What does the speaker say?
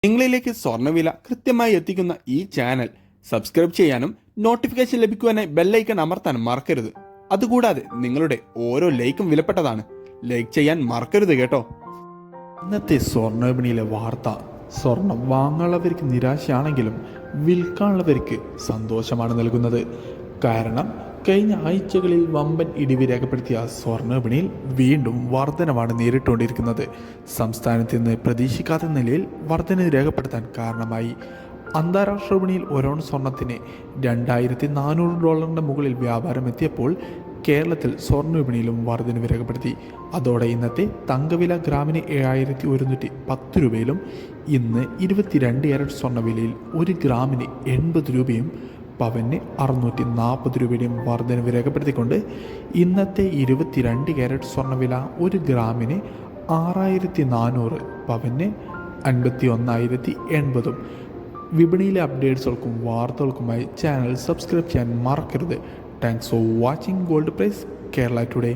നിങ്ങളിലേക്ക് സ്വർണ്ണവില കൃത്യമായി എത്തിക്കുന്ന ഈ ചാനൽ സബ്സ്ക്രൈബ് ചെയ്യാനും നോട്ടിഫിക്കേഷൻ ലഭിക്കുവാനായി ബെല്ലൈക്കൺ അമർത്താനും മറക്കരുത്. അതുകൂടാതെ നിങ്ങളുടെ ഓരോ ലൈക്കും വിലപ്പെട്ടതാണ്. ലൈക്ക് ചെയ്യാൻ മറക്കരുത് കേട്ടോ. ഇന്നത്തെ സ്വർണ്ണ വിപണിയിലെ വാർത്ത സ്വർണം വാങ്ങാനുള്ളവർക്ക് നിരാശയാണെങ്കിലും വിൽക്കാനുള്ളവർക്ക് സന്തോഷമാണ് നൽകുന്നത്. കാരണം കഴിഞ്ഞ ആഴ്ചകളിൽ വമ്പൻ ഇടിവ് രേഖപ്പെടുത്തിയ സ്വർണ്ണ വിപണിയിൽ വീണ്ടും വർധനവാണ് നേരിട്ടുകൊണ്ടിരിക്കുന്നത്. സംസ്ഥാനത്ത് നിന്ന് പ്രതീക്ഷിക്കാത്ത നിലയിൽ വർധന രേഖപ്പെടുത്താൻ കാരണമായി അന്താരാഷ്ട്ര വിപണിയിൽ ഒരോൺ സ്വർണത്തിന് $2,400 മുകളിൽ വ്യാപാരം എത്തിയപ്പോൾ കേരളത്തിൽ സ്വർണ്ണ വിപണിയിലും വർധനവ് രേഖപ്പെടുത്തി. അതോടെ ഇന്നത്തെ തങ്കവില ഗ്രാമിന് 7,110 രൂപയിലും ഇന്ന് 22 ക്യാരറ്റ് സ്വർണ്ണവിലയിൽ 1 ഗ്രാമിന് 80 രൂപയും പവന് 640 രൂപയുടെയും വർധനവ് രേഖപ്പെടുത്തിക്കൊണ്ട് ഇന്നത്തെ 22 ക്യാരറ്റ് സ്വർണ്ണവില 1 ഗ്രാമിന് 6,400, പവന് 51,080. വിപണിയിലെ അപ്ഡേറ്റ്സുകൾക്കും വാർത്തകൾക്കുമായി ചാനൽ സബ്സ്ക്രൈബ് ചെയ്യാൻ മറക്കരുത്. Thanks for watching. Gold price Kerala today.